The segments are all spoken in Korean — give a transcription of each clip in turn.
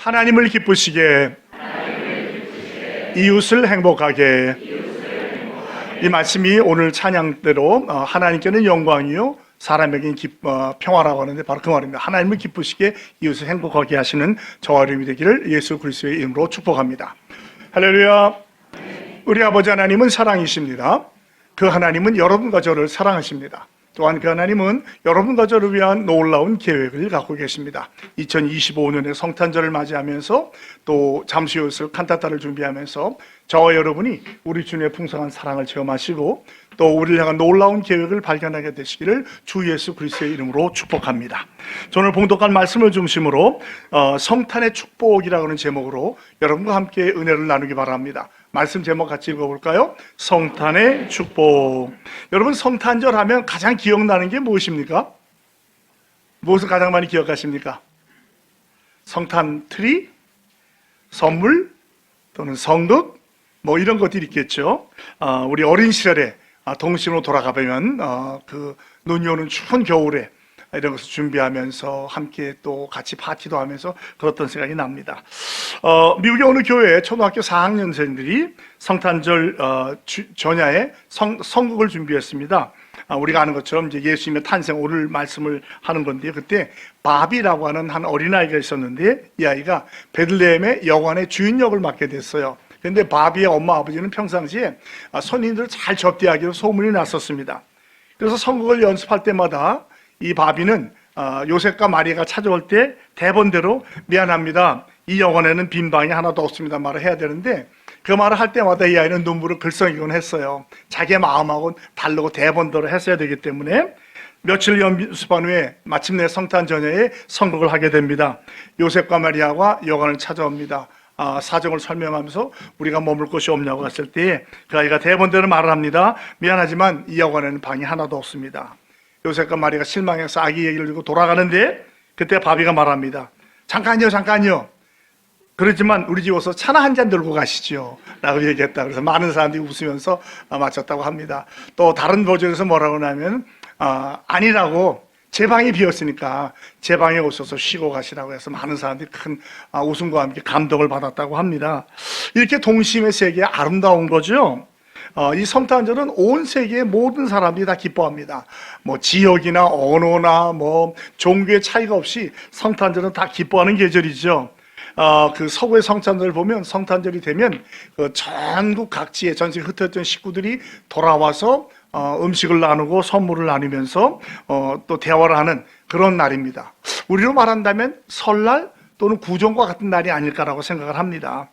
하나님을 기쁘시게, 이웃을 행복하게. 이 말씀이 오늘 찬양대로 하나님께는 영광이요 사람에게는 평화라고 하는데 바로 그 말입니다. 하나님을 기쁘시게 이웃을 행복하게 하시는 저와 여러분이 되기를 예수 그리스도의 이름으로 축복합니다. 할렐루야. 우리 아버지 하나님은 사랑이십니다. 그 하나님은 여러분과 저를 사랑하십니다. 또한 그 하나님은 여러분과 저를 위한 놀라운 계획을 갖고 계십니다. 2025년의 성탄절을 맞이하면서 또 잠시 후 있을 칸타타를 준비하면서 저와 여러분이 우리 주님의 풍성한 사랑을 체험하시고 또 우리를 향한 놀라운 계획을 발견하게 되시기를 주 예수 그리스도의 이름으로 축복합니다. 오늘 봉독한 말씀을 중심으로 성탄의 축복이라고 하는 제목으로 여러분과 함께 은혜를 나누기 바랍니다. 말씀 제목 같이 읽어볼까요? 성탄의 축복. 여러분, 성탄절 하면 가장 기억나는 게 무엇입니까? 무엇을 가장 많이 기억하십니까? 성탄 트리, 선물, 또는 성극, 뭐 이런 것들이 있겠죠. 우리 어린 시절에 동심으로 돌아가 보면 그 눈이 오는 추운 겨울에 이런 것을 준비하면서 함께 또 같이 파티도 하면서 그랬던 생각이 납니다. 미국의 어느 교회에 초등학교 4학년생들이 성탄절 전야에 성극을 준비했습니다. 우리가 아는 것처럼 이제 예수님의 탄생 오늘 말씀을 하는 건데요. 그때 바비라고 하는 한 어린아이가 있었는데 이 아이가 베들레헴의 여관의 주인 역을 맡게 됐어요. 그런데 바비의 엄마 아버지는 평상시에 손님들을 잘 접대하기로 소문이 났었습니다. 그래서 성극을 연습할 때마다 이 바비는 요셉과 마리아가 찾아올 때 대본대로 미안합니다, 이 여관에는 빈 방이 하나도 없습니다 말을 해야 되는데 그 말을 할 때마다 이 아이는 눈물을 글썽이곤 했어요. 자기의 마음하고는 다르고 대본대로 했어야 되기 때문에 며칠 연습한 후에 마침내 성탄 전야에 성극을 하게 됩니다. 요셉과 마리아가 여관을 찾아옵니다. 사정을 설명하면서 우리가 머물 곳이 없냐고 했을 때 그 아이가 대본대로 말을 합니다. 미안하지만 이 여관에는 방이 하나도 없습니다. 요셉과 마리아가 실망해서 아기 얘기를 들고 돌아가는데 그때 바비가 말합니다. 잠깐요. 그렇지만 우리 집 와서 차나 한 잔 들고 가시죠 라고 얘기했다. 그래서 많은 사람들이 웃으면서 마쳤다고 합니다. 또 다른 버전에서 뭐라고 하냐면 아니라고, 제 방이 비었으니까 제 방에 오셔서 쉬고 가시라고 해서 많은 사람들이 큰 웃음과 함께 감동을 받았다고 합니다. 이렇게 동심의 세계에 아름다운 거죠. 이 성탄절은 온 세계의 모든 사람들이 다 기뻐합니다. 뭐 지역이나 언어나 뭐 종교의 차이가 없이 성탄절은 다 기뻐하는 계절이죠. 그 서구의 성탄절을 보면 성탄절이 되면 그 전국 각지에 전 세계 흩어졌던 식구들이 돌아와서 음식을 나누고 선물을 나누면서 또 대화를 하는 그런 날입니다. 우리로 말한다면 설날 또는 구정과 같은 날이 아닐까라고 생각을 합니다.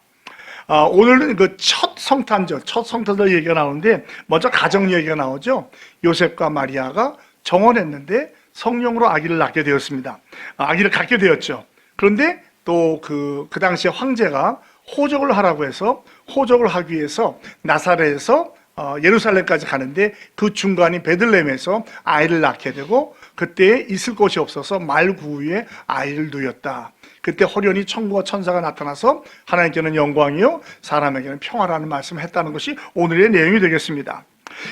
오늘은 그 첫 성탄절 얘기가 나오는데 먼저 가정 얘기가 나오죠. 요셉과 마리아가 정원했는데 성령으로 아기를 낳게 되었습니다. 아기를 갖게 되었죠. 그런데 또 그 당시에 황제가 호적을 하라고 해서 호적을 하기 위해서 나사렛에서 예루살렘까지 가는데 그 중간인 베들레헴에서 아이를 낳게 되고 그때 있을 곳이 없어서 말구 위에 아이를 누였다. 그때 호련히 천국과 천사가 나타나서 하나님께는 영광이요 사람에게는 평화라는 말씀을 했다는 것이 오늘의 내용이 되겠습니다.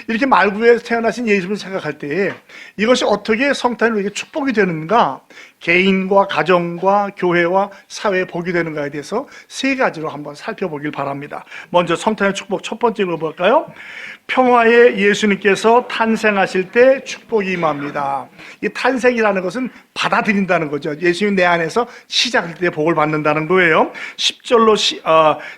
이렇게 말구에서 태어나신 예수님을 생각할 때에 이것이 어떻게 성탄이 우리에게 축복이 되는가, 개인과 가정과 교회와 사회에 복이 되는가에 대해서 세 가지로 한번 살펴보길 바랍니다. 먼저 성탄의 축복 첫 번째 읽어볼까요? 평화의 예수님께서 탄생하실 때 축복이 임합니다. 이 탄생이라는 것은 받아들인다는 거죠. 예수님 내 안에서 시작할 때 복을 받는다는 거예요. 10절로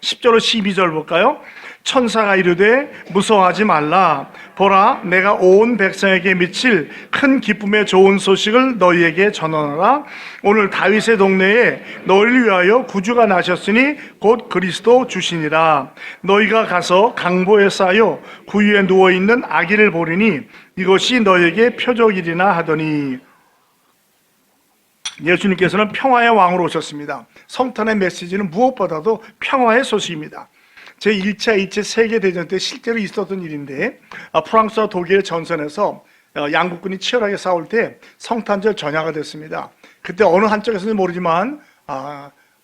12절 볼까요? 천사가 이르되 무서워하지 말라. 보라, 내가 온 백성에게 미칠 큰 기쁨의 좋은 소식을 너희에게 전하노라. 오늘 다윗의 동네에 너희를 위하여 구주가 나셨으니 곧 그리스도 주시니라. 너희가 가서 강보에 쌓여 구유에 누워있는 아기를 보리니 이것이 너희에게 표적이리나 하더니. 예수님께서는 평화의 왕으로 오셨습니다. 성탄의 메시지는 무엇보다도 평화의 소식입니다. 제1차, 2차 세계대전 때 실제로 있었던 일인데 프랑스와 독일의 전선에서 양국군이 치열하게 싸울 때 성탄절 전야가 됐습니다. 그때 어느 한쪽에서는 모르지만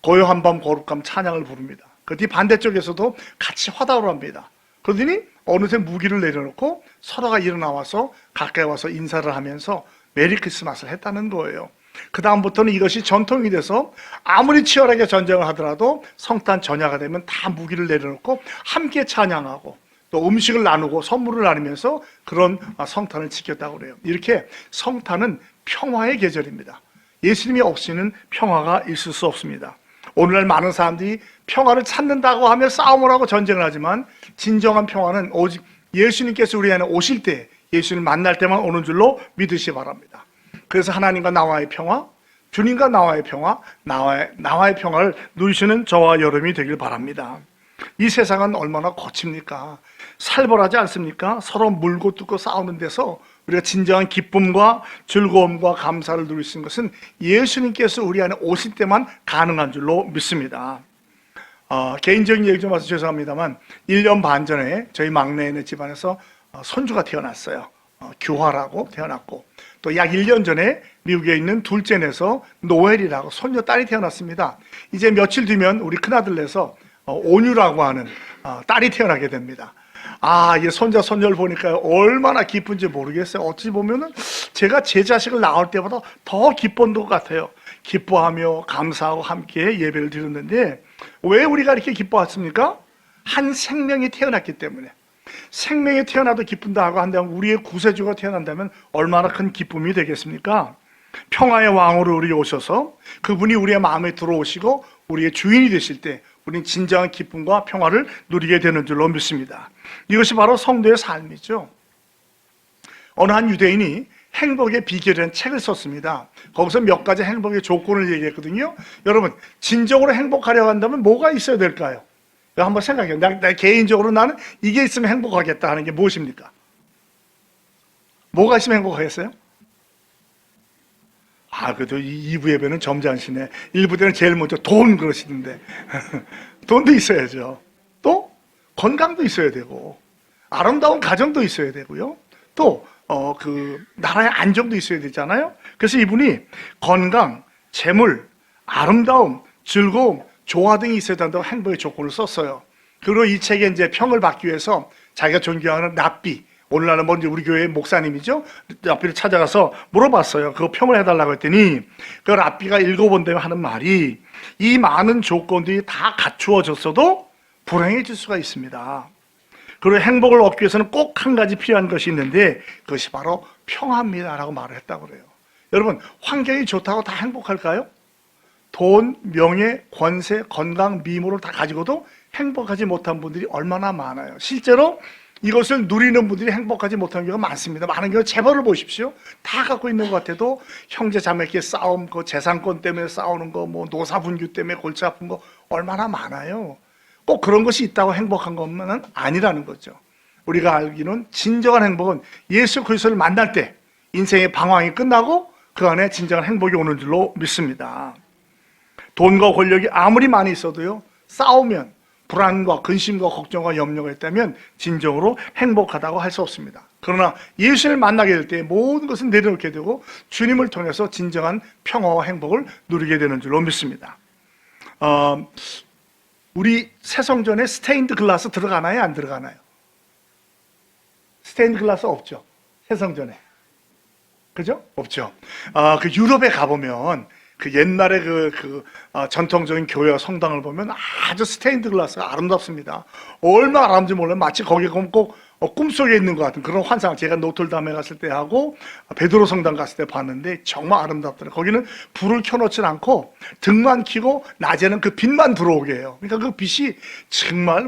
고요한 밤 거룩함 찬양을 부릅니다. 그 뒤 반대쪽에서도 같이 화답을 합니다. 그러더니 어느새 무기를 내려놓고 서로가 일어나와서 가까이 와서 인사를 하면서 메리 크리스마스를 했다는 거예요. 그 다음부터는 이것이 전통이 돼서 아무리 치열하게 전쟁을 하더라도 성탄 전야가 되면 다 무기를 내려놓고 함께 찬양하고 또 음식을 나누고 선물을 나누면서 그런 성탄을 지켰다고 그래요. 이렇게 성탄은 평화의 계절입니다. 예수님이 없이는 평화가 있을 수 없습니다. 오늘날 많은 사람들이 평화를 찾는다고 하며 싸움을 하고 전쟁을 하지만 진정한 평화는 오직 예수님께서 우리 안에 오실 때, 예수님을 만날 때만 오는 줄로 믿으시기 바랍니다. 그래서 하나님과 나와의 평화, 주님과 나와의 평화, 나와의 평화를 누리시는 저와 여러분이 되길 바랍니다. 이 세상은 얼마나 거칩니까? 살벌하지 않습니까? 서로 물고 뜯고 싸우는 데서 우리가 진정한 기쁨과 즐거움과 감사를 누릴 수 있는 것은 예수님께서 우리 안에 오실 때만 가능한 줄로 믿습니다. 개인적인 얘기 좀 와서 죄송합니다만 1년 반 전에 저희 막내네 집안에서 손주가 태어났어요. 규화라고 태어났고 또 약 1년 전에 미국에 있는 둘째내서 노엘이라고 손녀딸이 태어났습니다. 이제 며칠 뒤면 우리 큰아들내서 온유라고 하는 딸이 태어나게 됩니다. 이 손자 손녀를 보니까 얼마나 기쁜지 모르겠어요. 어찌 보면은 제가 제 자식을 낳을 때보다 더 기뻤던 것 같아요. 기뻐하며 감사하고 함께 예배를 드렸는데 왜 우리가 이렇게 기뻐했습니까? 한 생명이 태어났기 때문에. 생명이 태어나도 기쁜다 하고 한다면 우리의 구세주가 태어난다면 얼마나 큰 기쁨이 되겠습니까? 평화의 왕으로 우리 오셔서 그분이 우리의 마음에 들어오시고 우리의 주인이 되실 때 우리는 진정한 기쁨과 평화를 누리게 되는 줄로 믿습니다. 이것이 바로 성도의 삶이죠. 어느 한 유대인이 행복의 비결이라는 책을 썼습니다. 거기서 몇 가지 행복의 조건을 얘기했거든요. 여러분, 진정으로 행복하려고 한다면 뭐가 있어야 될까요? 한번 생각해요. 나 개인적으로 나는 이게 있으면 행복하겠다 하는 게 무엇입니까? 뭐가 있으면 행복하겠어요? 그래도 2부 예배는 점잖으시네. 1부 때는 제일 먼저 돈 그러시는데 돈도 있어야죠. 또 건강도 있어야 되고 아름다운 가정도 있어야 되고요. 또 나라의 안정도 있어야 되잖아요. 그래서 이분이 건강, 재물, 아름다움, 즐거움, 조화 등이 있어야 된다고 행복의 조건을 썼어요. 그리고 이 책에 이제 평을 받기 위해서 자기가 존경하는 랍비, 오늘날은 먼저 우리 교회의 목사님이죠. 랍비를 찾아가서 물어봤어요. 그거 평을 해달라고 했더니 그 랍비가 읽어본 다음에 하는 말이 이 많은 조건들이 다 갖추어졌어도 불행해질 수가 있습니다. 그리고 행복을 얻기 위해서는 꼭 한 가지 필요한 것이 있는데 그것이 바로 평화입니다라고 말을 했다고 그래요. 여러분, 환경이 좋다고 다 행복할까요? 돈, 명예, 권세, 건강, 미모를 다 가지고도 행복하지 못한 분들이 얼마나 많아요. 실제로 이것을 누리는 분들이 행복하지 못한 경우가 많습니다. 많은 경우 재벌을 보십시오. 다 갖고 있는 것 같아도 형제 자매끼리 싸움, 그 재산권 때문에 싸우는 거, 뭐 노사분규 때문에 골치 아픈 거 얼마나 많아요. 꼭 그런 것이 있다고 행복한 것만은 아니라는 거죠. 우리가 알기는 진정한 행복은 예수 그리스도를 만날 때 인생의 방황이 끝나고 그 안에 진정한 행복이 오는 줄로 믿습니다. 돈과 권력이 아무리 많이 있어도요, 싸우면 불안과 근심과 걱정과 염려가 있다면 진정으로 행복하다고 할 수 없습니다. 그러나 예수를 만나게 될 때 모든 것은 내려놓게 되고 주님을 통해서 진정한 평화와 행복을 누리게 되는 줄로 믿습니다. 우리 새성전에 스테인드 글라스 들어가나요? 안 들어가나요? 스테인드 글라스 없죠. 새성전에. 그죠? 없죠. 그 유럽에 가보면 그 옛날에 전통적인 교회와 성당을 보면 아주 스테인드 글라스가 아름답습니다. 얼마나 아름다운지 몰라요. 마치 거기에 가면 꼭 꿈속에 있는 것 같은 그런 환상을 제가 노틀담에 갔을 때 하고 베드로 성당 갔을 때 봤는데 정말 아름답더라고요. 거기는 불을 켜놓진 않고 등만 켜고 낮에는 그 빛만 들어오게 해요. 그러니까 그 빛이 정말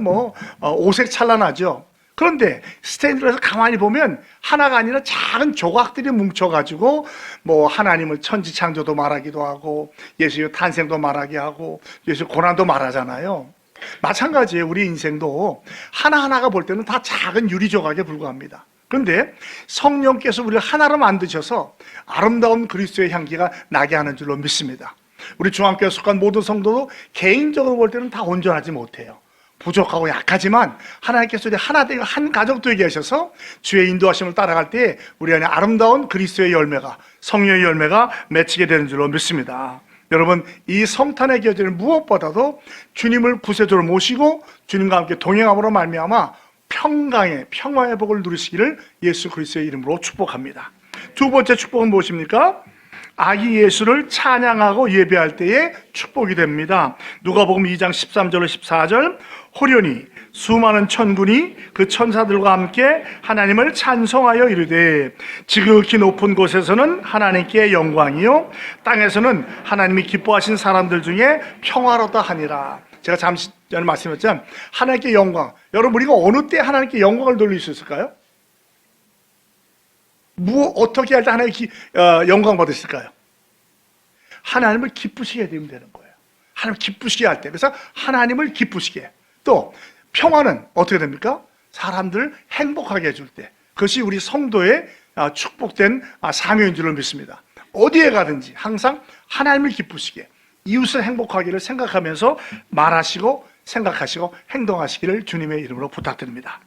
오색 찬란하죠. 그런데 스테인드에서 가만히 보면 하나가 아니라 작은 조각들이 뭉쳐가지고 하나님을 천지창조도 말하기도 하고 예수의 탄생도 말하게 하고 예수의 고난도 말하잖아요. 마찬가지예요. 우리 인생도 하나하나가 볼 때는 다 작은 유리 조각에 불과합니다. 그런데 성령께서 우리를 하나로 만드셔서 아름다운 그리스도의 향기가 나게 하는 줄로 믿습니다. 우리 중앙교회에 속한 모든 성도도 개인적으로 볼 때는 다 온전하지 못해요. 부족하고 약하지만 하나님께서 우리 하나 되고 한 가족 되게 하셔서 주의 인도하심을 따라갈 때 우리 안에 아름다운 그리스도의 열매가, 성령의 열매가 맺히게 되는 줄로 믿습니다. 여러분, 이 성탄의 계절은 무엇보다도 주님을 구세주로 모시고 주님과 함께 동행함으로 말미암아 평화의 복을 누리시기를 예수 그리스도의 이름으로 축복합니다. 두 번째 축복은 무엇입니까? 아기 예수를 찬양하고 예배할 때에 축복이 됩니다. 누가복음 2장 13절로 14절, 호련히 수많은 천군이 그 천사들과 함께 하나님을 찬송하여 이르되 지극히 높은 곳에서는 하나님께 영광이요 땅에서는 하나님이 기뻐하신 사람들 중에 평화롭다 하니라. 제가 잠시 전에 말씀드렸지만 하나님께 영광, 여러분 우리가 어느 때 하나님께 영광을 돌릴 수 있을까요? 어떻게 할 때 하나님께 영광 받으실까요? 하나님을 기쁘시게 되면 되는 거예요. 하나님을 기쁘시게 할 때. 그래서 하나님을 기쁘시게. 또 평화는 어떻게 됩니까? 사람들을 행복하게 해줄 때. 그것이 우리 성도의 축복된 사명인 줄로 믿습니다. 어디에 가든지 항상 하나님을 기쁘시게, 이웃을 행복하기를 생각하면서 말하시고 생각하시고 행동하시기를 주님의 이름으로 부탁드립니다.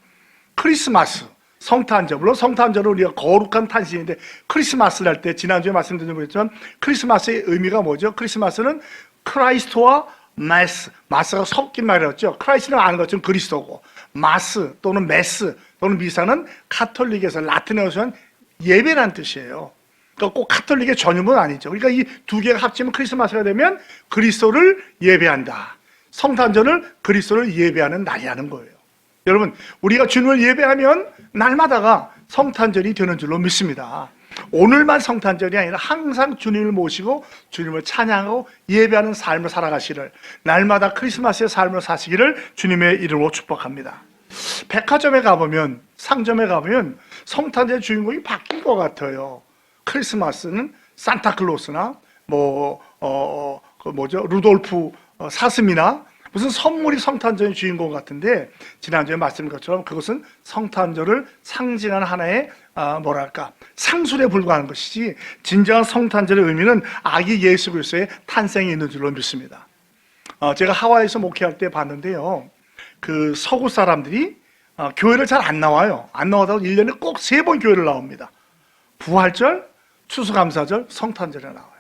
크리스마스, 성탄절, 물론 성탄절은 우리가 거룩한 탄신인데 크리스마스를 할 때 지난주에 말씀드린 것처럼 크리스마스의 의미가 뭐죠? 크리스마스는 크라이스트와 마스가 섞인 말이었죠. 크라이스트는 아는 것처럼 그리스도고, 마스 또는 메스 또는 미사는 카톨릭에서 라틴어에서 한 예배란 뜻이에요. 그러니까 꼭 카톨릭의 전유문 아니죠. 그러니까 이 두 개가 합치면 크리스마스가 되면 그리스도를 예배한다. 성탄절을 그리스도를 예배하는 날이라는 거예요. 여러분, 우리가 주님을 예배하면 날마다가 성탄절이 되는 줄로 믿습니다. 오늘만 성탄절이 아니라 항상 주님을 모시고 주님을 찬양하고 예배하는 삶을 살아가시기를, 날마다 크리스마스의 삶을 사시기를 주님의 이름으로 축복합니다. 백화점에 가보면, 상점에 가보면 성탄절 주인공이 바뀐 것 같아요. 크리스마스는 산타클로스나 루돌프 사슴이나 무슨 선물이 성탄절의 주인공 같은데, 지난주에 말씀드린 것처럼 그것은 성탄절을 상징하는 하나의 상술에 불과한 것이지, 진정한 성탄절의 의미는 아기 예수 그리스도의 탄생이 있는 줄로 믿습니다. 제가 하와이에서 목회할 때 봤는데요, 그 서구 사람들이 교회를 잘 안 나와요. 안 나와도 1년에 꼭 3번 교회를 나옵니다. 부활절, 추수감사절, 성탄절에 나와요.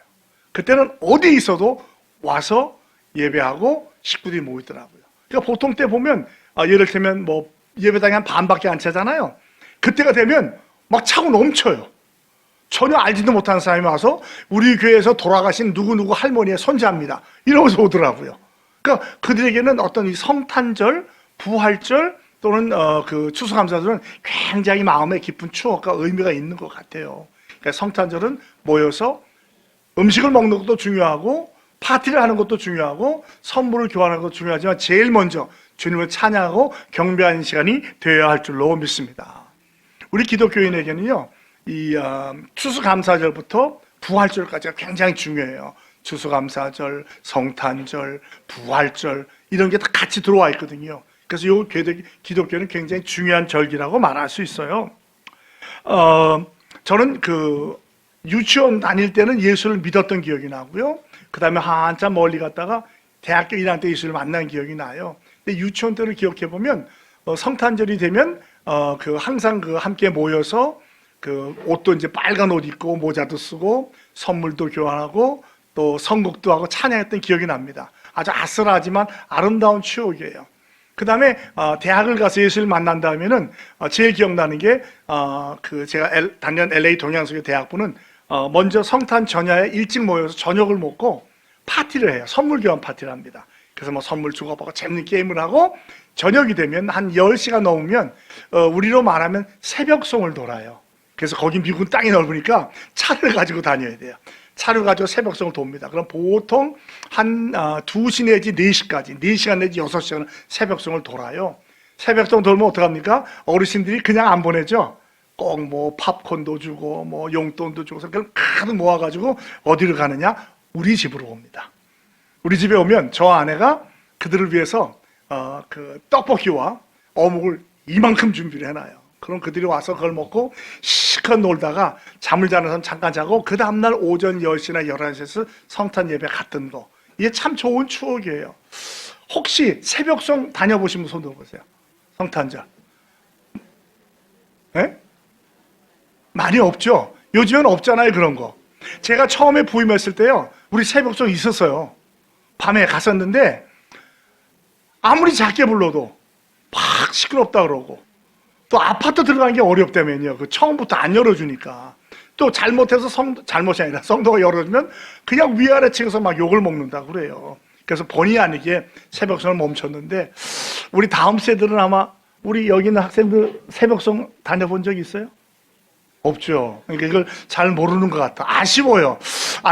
그때는 어디 있어도 와서 예배하고 식구들이 모이더라고요. 그러니까 보통 때 보면 예를 들면 예배당에 한 반밖에 안 차잖아요. 그때가 되면 막 차고 넘쳐요. 전혀 알지도 못하는 사람이 와서 우리 교회에서 돌아가신 누구누구 할머니의 손자입니다, 이러면서 오더라고요. 그러니까 그들에게는 어떤 이 성탄절, 부활절 또는 그 추수감사절은 굉장히 마음에 깊은 추억과 의미가 있는 것 같아요. 그러니까 성탄절은 모여서 음식을 먹는 것도 중요하고 파티를 하는 것도 중요하고 선물을 교환하는 것도 중요하지만 제일 먼저 주님을 찬양하고 경배하는 시간이 되어야 할 줄로 믿습니다. 우리 기독교인에게는요, 이 추수감사절부터 부활절까지가 굉장히 중요해요. 추수감사절, 성탄절, 부활절 이런 게 다 같이 들어와 있거든요. 그래서 이 기독교는 굉장히 중요한 절기라고 말할 수 있어요. 저는 유치원 다닐 때는 예수를 믿었던 기억이 나고요. 그 다음에 한참 멀리 갔다가 대학교 1학년 때 예수를 만난 기억이 나요. 근데 유치원 때를 기억해 보면 성탄절이 되면 항상 함께 모여서 옷도 이제 빨간 옷 입고 모자도 쓰고 선물도 교환하고 또 선곡도 하고 찬양했던 기억이 납니다. 아주 아슬하지만 아름다운 추억이에요. 그 다음에 대학을 가서 예수를 만난 다음에는 제일 기억나는 게 제가 다니는 LA 동양성의 대학부는 먼저 성탄 전야에 일찍 모여서 저녁을 먹고 파티를 해요. 선물 교환 파티를 합니다. 그래서 선물 주고받고 재밌는 게임을 하고 저녁이 되면 한 10시가 넘으면 우리로 말하면 새벽송을 돌아요. 그래서 거기 미국은 땅이 넓으니까 차를 가지고 다녀야 돼요. 차를 가지고 새벽송을 돕니다. 그럼 보통 한 2시 내지 4시까지 4시간 내지 6시간은 새벽송을 돌아요. 새벽송 돌면 어떡합니까? 어르신들이 그냥 안 보내죠. 꼭 팝콘도 주고 용돈도 주고 그걸 가득 모아가지고 어디를 가느냐? 우리 집으로 옵니다. 우리 집에 오면 저 아내가 그들을 위해서 떡볶이와 어묵을 이만큼 준비를 해놔요. 그럼 그들이 와서 그걸 먹고 실컷 놀다가 잠을 자는 사람 잠깐 자고 그 다음날 오전 10시나 11시에서 성탄 예배 갔던 거, 이게 참 좋은 추억이에요. 혹시 새벽송 다녀보신 분 손 들어보세요. 성탄절. 네? 많이 없죠? 요즘은 없잖아요, 그런 거. 제가 처음에 부임했을 때요, 우리 새벽송 있었어요. 밤에 갔었는데 아무리 작게 불러도 막 시끄럽다 그러고 또 아파트 들어가는 게 어렵다면요. 처음부터 안 열어주니까 또 잘못해서 잘못이 아니라 성도가 열어주면 그냥 위아래 층에서 막 욕을 먹는다고 그래요. 그래서 본의 아니게 새벽성을 멈췄는데, 우리 다음 세대들은 아마, 우리 여기 있는 학생들 새벽성 다녀본 적 있어요? 없죠. 그러니까 이걸 잘 모르는 것 같아. 아쉬워요.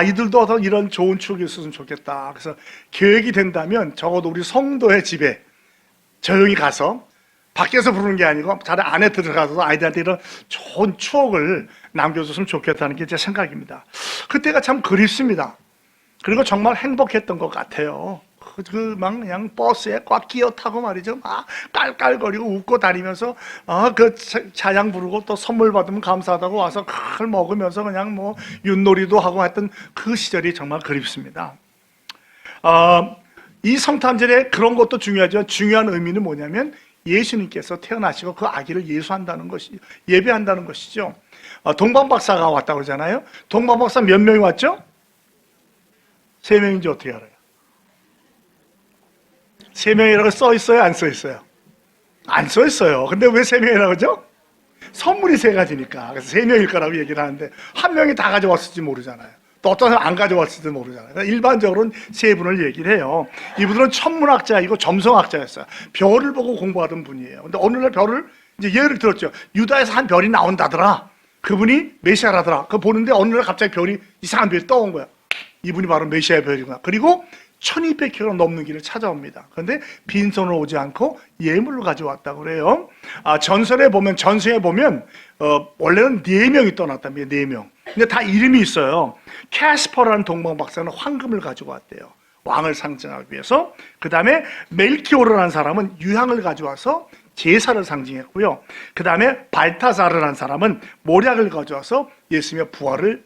이들도 더 이런 좋은 추억이 있었으면 좋겠다. 그래서 계획이 된다면 적어도 우리 성도의 집에 조용히 가서, 밖에서 부르는 게 아니고 자리 안에 들어가서 아이들한테 이런 좋은 추억을 남겨줬으면 좋겠다는 게 제 생각입니다. 그때가 참 그립습니다. 그리고 정말 행복했던 것 같아요. 막 그냥 버스에 꽉 끼어 타고 말이죠. 막 깔깔거리고 웃고 다니면서, 그 찬양 부르고 또 선물 받으면 감사하다고 와서 그걸 먹으면서 그냥 뭐 윷놀이도 하고 했던 그 시절이 정말 그립습니다. 이 성탄절에 그런 것도 중요하지만 중요한 의미는 뭐냐면, 예수님께서 태어나시고 그 아기를 예수한다는 것이, 예배한다는 것이죠. 동방박사가 왔다고 그러잖아요. 동방박사 몇 명이 왔죠? 3명인지 어떻게 알아요? 3명이라고 써 있어요? 안 써 있어요? 안 써 있어요. 근데 왜 3명이라고 그러죠? 선물이 3가지니까. 그래서 3명일 거라고 얘기를 하는데, 1명이 다 가져왔을지 모르잖아요. 또 어떤 사람 안 가져왔을지 모르잖아요. 일반적으로는 3분을 얘기를 해요. 이분들은 천문학자이고 점성학자였어요. 별을 보고 공부하던 분이에요. 근데 어느 날 별을, 이제 예를 들었죠. 유다에서 한 별이 나온다더라. 그분이 메시아라더라. 그거 보는데 어느 날 갑자기 별이, 이상한 별이 떠온 거야. 이분이 바로 메시아의 별이구나. 그리고 1200km 넘는 길을 찾아옵니다. 그런데 빈손으로 오지 않고 예물을 가져왔다고 그래요. 전설에 보면, 전서에 보면, 원래는 4명이 떠났답니다. 4명. 근데 다 이름이 있어요. 캐스퍼라는 동방박사는 황금을 가지고 왔대요. 왕을 상징하기 위해서. 그 다음에 멜키오르라는 사람은 유향을 가져와서 제사를 상징했고요. 그 다음에 발타사르라는 사람은 모략을 가져와서 예수님의 부활을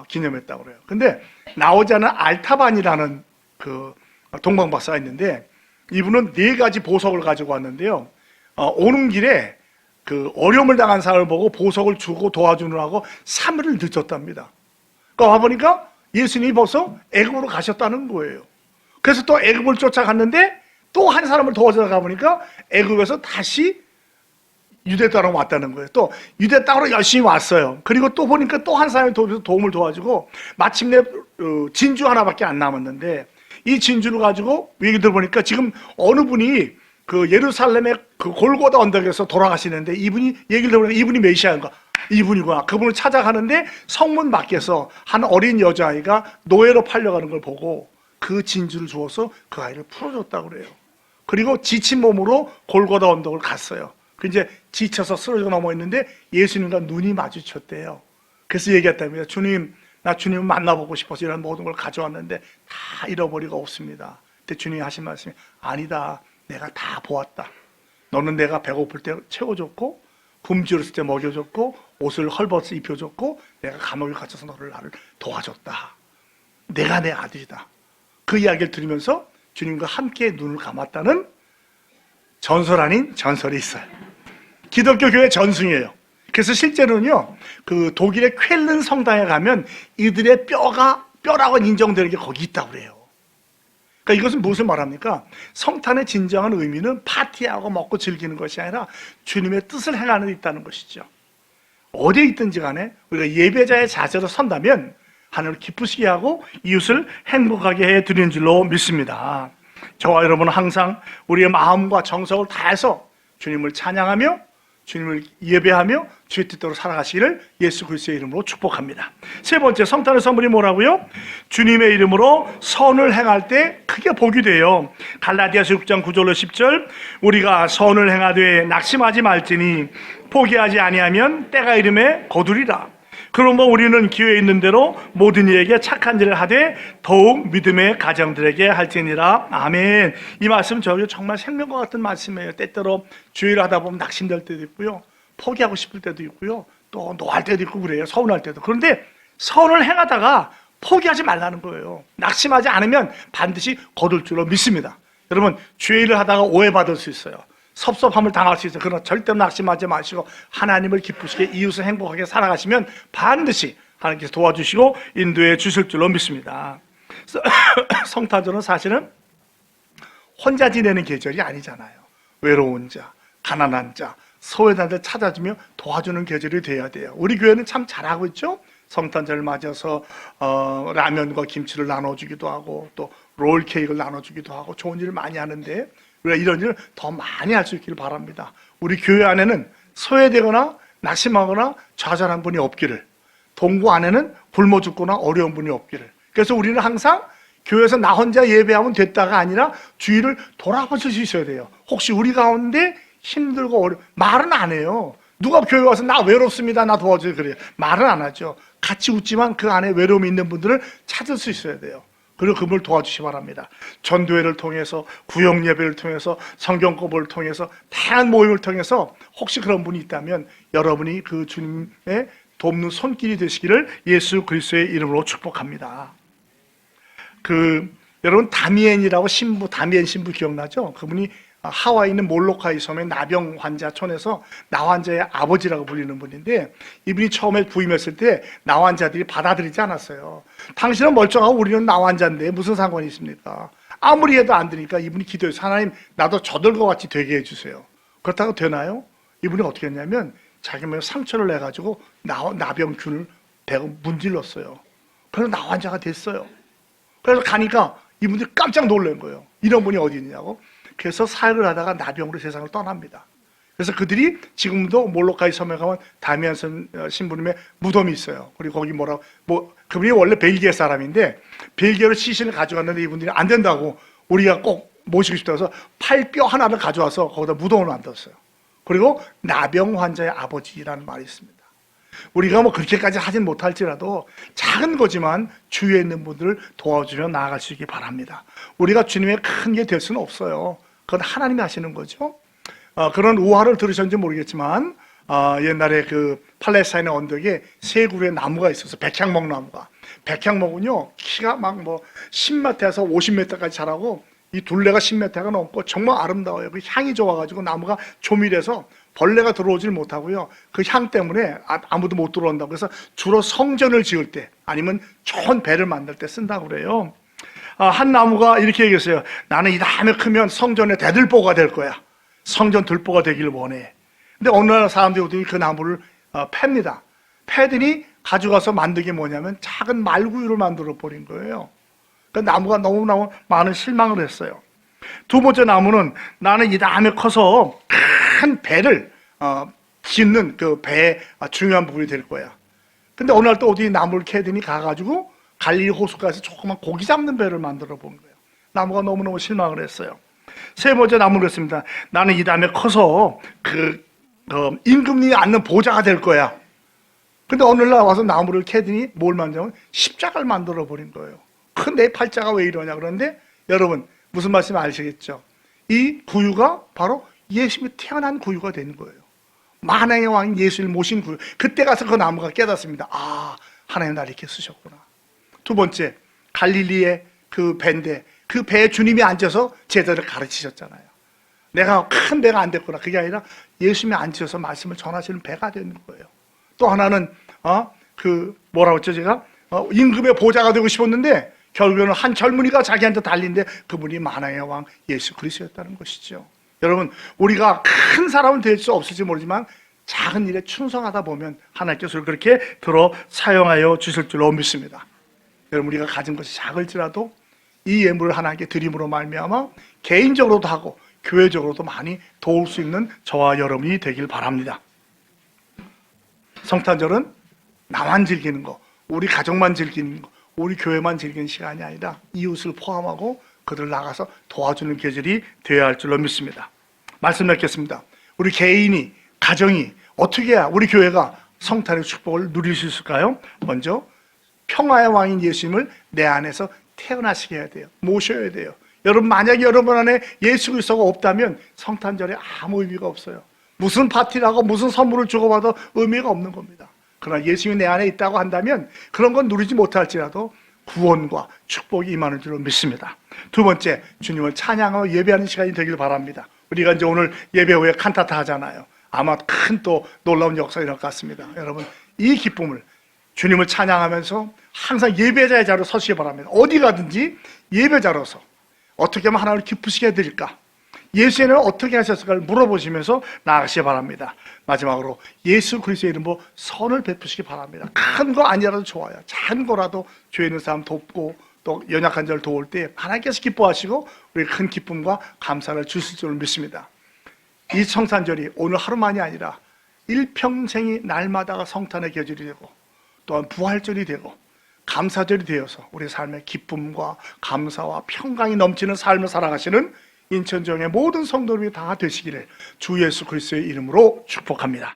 기념했다고 그래요. 근데 나오지 않은 알타반이라는 그 동방박사가 있는데, 이분은 4가지 보석을 가지고 왔는데요. 오는 길에 그 어려움을 당한 사람을 보고 보석을 주고 도와주느라고 3일을 늦었답니다. 그러니까 와보니까 예수님이 벌써 애굽으로 가셨다는 거예요. 그래서 또 애굽을 쫓아갔는데 또 한 사람을 도와주러 가보니까 애굽에서 다시 유대 땅으로 왔다는 거예요. 또 유대 땅으로 열심히 왔어요. 그리고 또 보니까 또 한 사람이 도움을 도와주고 마침내 진주 하나밖에 안 남았는데, 이 진주를 가지고 얘기 들어보니까 지금 어느 분이 그 예루살렘의 그 골고다 언덕에서 돌아가시는데, 이분이 얘기를 들어보니까 이분이 메시아인가? 이분이구나. 그분을 찾아가는데 성문 밖에서 한 어린 여자아이가 노예로 팔려가는 걸 보고 그 진주를 주어서 그 아이를 풀어줬다고 그래요. 그리고 지친 몸으로 골고다 언덕을 갔어요. 그 이제 지쳐서 쓰러져 넘어 있는데 예수님과 눈이 마주쳤대요. 그래서 얘기했답니다. 주님, 나 주님을 만나보고 싶어서 이런 모든 걸 가져왔는데 다 잃어버리고 없습니다. 근데 주님이 하신 말씀이, 아니다. 내가 다 보았다. 너는 내가 배고플 때 채워줬고, 굶주렸을 때 먹여줬고, 옷을 헐벗어 입혀줬고, 내가 감옥에 갇혀서 나를 도와줬다. 내가 내 아들이다. 그 이야기를 들으면서 주님과 함께 눈을 감았다는 전설 아닌 전설이 있어요. 기독교 교회 전승이에요. 그래서 실제로는요, 그 독일의 쾰른 성당에 가면 이들의 뼈라고 인정되는 게 거기 있다고 그래요. 그러니까 이것은 무엇을 말합니까? 성탄의 진정한 의미는 파티하고 먹고 즐기는 것이 아니라 주님의 뜻을 행하는 데 있다는 것이죠. 어디에 있든지 간에 우리가 예배자의 자세로 선다면 하나님을 기쁘시게 하고 이웃을 행복하게 해드리는 줄로 믿습니다. 저와 여러분은 항상 우리의 마음과 정성을 다해서 주님을 찬양하며 주님을 예배하며 주의 뜻대로 살아가시기를 예수 그리스도의 이름으로 축복합니다. 세 번째, 성탄의 선물이 뭐라고요? 주님의 이름으로 선을 행할 때 크게 복이 돼요. 갈라디아서 6장 9절로 10절, 우리가 선을 행하되 낙심하지 말지니 포기하지 아니하면 때가 이름에 거두리라. 그러므로 우리는 기회 있는 대로 모든 이에게 착한 일을 하되 더욱 믿음의 가정들에게 할지니라. 아멘. 이 말씀 저희 정말 생명과 같은 말씀이에요. 때때로 주의를 하다 보면 낙심될 때도 있고요, 포기하고 싶을 때도 있고요, 또 노할 때도 있고 그래요. 서운할 때도. 그런데 선을 행하다가 포기하지 말라는 거예요. 낙심하지 않으면 반드시 거둘 줄로 믿습니다. 여러분, 주의를 하다가 오해받을 수 있어요. 섭섭함을 당할 수 있어요. 그러나 절대로 낙심하지 마시고 하나님을 기쁘시게 이웃을 행복하게 살아가시면 반드시 하나님께서 도와주시고 인도해 주실 줄로 믿습니다. 성탄절은 사실은 혼자 지내는 계절이 아니잖아요. 외로운 자, 가난한 자, 소외된 자를 찾아주며 도와주는 계절이 돼야 돼요. 우리 교회는 참 잘하고 있죠? 성탄절을 맞아서 라면과 김치를 나눠주기도 하고 또 롤 케이크를 나눠주기도 하고 좋은 일을 많이 하는데 우리가 이런 일을 더 많이 할 수 있기를 바랍니다. 우리 교회 안에는 소외되거나 낙심하거나 좌절한 분이 없기를, 동구 안에는 굶어 죽거나 어려운 분이 없기를. 그래서 우리는 항상 교회에서 나 혼자 예배하면 됐다가 아니라 주위를 돌아보실 수 있어야 돼요. 혹시 우리 가운데 힘들고 말은 안 해요. 누가 교회 와서 나 외롭습니다, 나 도와줘요 그래요. 말은 안 하죠. 같이 웃지만 그 안에 외로움이 있는 분들을 찾을 수 있어야 돼요. 그리고 그분을 도와주시기 바랍니다. 전도회를 통해서, 구역 예배를 통해서, 성경 공부를 통해서, 다양한 모임을 통해서 혹시 그런 분이 있다면 여러분이 그 주님의 돕는 손길이 되시기를 예수 그리스도의 이름으로 축복합니다. 여러분 다미엔이라고 다미엔 신부 기억나죠? 그분이 하와이 있는 몰로카이 섬의 나병 환자촌에서 나환자의 아버지라고 불리는 분인데, 이분이 처음에 부임했을 때 나환자들이 받아들이지 않았어요. 당신은 멀쩡하고 우리는 나환자인데 무슨 상관이 있습니까? 아무리 해도 안 되니까 이분이 기도해서 하나님 나도 저들과 같이 되게 해주세요. 그렇다고 되나요? 이분이 어떻게 했냐면 자기 몸에 상처를 내가지고 나병균을 대고 문질렀어요. 그래서 나환자가 됐어요. 그래서 가니까 이분들이 깜짝 놀란 거예요. 이런 분이 어디 있냐고. 그래서 사역을 하다가 나병으로 세상을 떠납니다. 그래서 그들이 지금도 몰로카이 섬에 가면 다미안 신부님의 무덤이 있어요. 그리고 거기 그분이 원래 벨기에 사람인데 벨기에로 시신을 가져갔는데 이분들이 안 된다고, 우리가 꼭 모시고 싶다고 해서 팔뼈 하나를 가져와서 거기다 무덤을 만들었어요. 그리고 나병 환자의 아버지라는 말이 있습니다. 우리가 그렇게까지 하진 못할지라도 작은 거지만 주위에 있는 분들을 도와주며 나아갈 수 있기 바랍니다. 우리가 주님의 큰 게 될 수는 없어요. 그건 하나님이 하시는 거죠. 그런 우화를 들으셨는지 모르겠지만 옛날에 그 팔레스타인의 언덕에 세 그루의 나무가 있어서 백향목 나무가, 백향목은요 키가 막 10m에서 50m까지 자라고 이 둘레가 10m가 넘고 정말 아름다워요. 그 향이 좋아가지고 나무가 조밀해서 벌레가 들어오질 못하고요. 그 향 때문에 아무도 못 들어온다고. 그래서 주로 성전을 지을 때 아니면 좋은 배를 만들 때 쓴다고 그래요. 한 나무가 이렇게 얘기했어요. 나는 이 다음에 크면 성전의 대들보가 될 거야. 성전 들보가 되기를 원해. 근데 어느 날 사람들이 오더니 그 나무를 팹니다. 패더니 가져가서 만든 게 뭐냐면 작은 말구유를 만들어 버린 거예요. 그 나무가 너무너무 많은 실망을 했어요. 두 번째 나무는 나는 이 다음에 커서 큰 배를 짓는 그 배의 중요한 부분이 될 거야. 근데 어느 날 또 어디 나무를 캐더니 가가지고 갈릴리 호숫가에서 조그만 고기 잡는 배를 만들어 본 거예요. 나무가 너무너무 실망을 했어요. 세 번째 나무를 했습니다. 나는 이 다음에 커서 임금이 앉는 보좌가 될 거야. 근데 어느 날 와서 나무를 캐더니 뭘 만들냐면 십자가를 만들어 버린 거예요. 그 내 팔자가 왜 이러냐. 그런데 여러분 무슨 말씀 아시겠죠? 이 구유가 바로 예수님이 태어난 구유가 되는 거예요. 만왕의 왕인 예수를 모신 구유. 그때 가서 그 나무가 깨닫습니다. 하나님 날 이렇게 쓰셨구나. 두 번째, 갈릴리의 그 배인데 그 배에 주님이 앉아서 제자를 가르치셨잖아요. 내가 큰 배가 안 됐구나. 그게 아니라 예수님이 앉으셔서 말씀을 전하시는 배가 되는 거예요. 또 하나는 뭐라고 했죠 제가? 임금의 보좌가 되고 싶었는데 결국에는 한 젊은이가 자기한테 달린데 그분이 만왕의 왕 예수 그리스도였다는 것이죠. 여러분 우리가 큰 사람은 될 수 없을지 모르지만 작은 일에 충성하다 보면 하나님께서 그렇게 들어 사용하여 주실 줄로 믿습니다. 여러분 우리가 가진 것이 작을지라도 이 예물을 하나님께 드림으로 말미암아 개인적으로도 하고 교회적으로도 많이 도울 수 있는 저와 여러분이 되길 바랍니다. 성탄절은 나만 즐기는 거, 우리 가족만 즐기는 거, 우리 교회만 즐기는 시간이 아니라 이웃을 포함하고 그들을 나가서 도와주는 계절이 되어야 할 줄로 믿습니다. 말씀 맺겠습니다. 우리 개인이, 가정이 어떻게 해야 우리 교회가 성탄의 축복을 누릴 수 있을까요? 먼저 평화의 왕인 예수님을 내 안에서 태어나시게 해야 돼요. 모셔야 돼요. 여러분 만약에 여러분 안에 예수 그리스도가 없다면 성탄절에 아무 의미가 없어요. 무슨 파티라고 무슨 선물을 주고받아도 의미가 없는 겁니다. 그러나 예수님이 내 안에 있다고 한다면 그런 건 누리지 못할지라도 구원과 축복이 임하는 줄로 믿습니다. 두 번째, 주님을 찬양하고 예배하는 시간이 되길 바랍니다. 우리가 이제 오늘 예배 후에 칸타타 하잖아요. 아마 큰 또 놀라운 역사가 일어날 것 같습니다. 여러분 이 기쁨을 주님을 찬양하면서 항상 예배자의 자리로 서시기 바랍니다. 어디 가든지 예배자로서 어떻게 하면 하나님을 기쁘시게 해드릴까? 예수에는 어떻게 하셨을까를 물어보시면서 나아가시기 바랍니다. 마지막으로 예수 그리스도의 이름으로 선을 베푸시기 바랍니다. 큰 거 아니라도 좋아요. 작은 거라도 죄 있는 사람 돕고 또 연약한 자를 도울 때 하나님께서 기뻐하시고 우리 큰 기쁨과 감사를 주실 줄 믿습니다. 이 성탄절이 오늘 하루만이 아니라 일평생이 날마다가 성탄의 계절이 되고 또한 부활절이 되고 감사절이 되어서 우리 삶의 기쁨과 감사와 평강이 넘치는 삶을 살아가시는 인천정의 모든 성도들이 다 되시기를 주 예수 그리스도의 이름으로 축복합니다.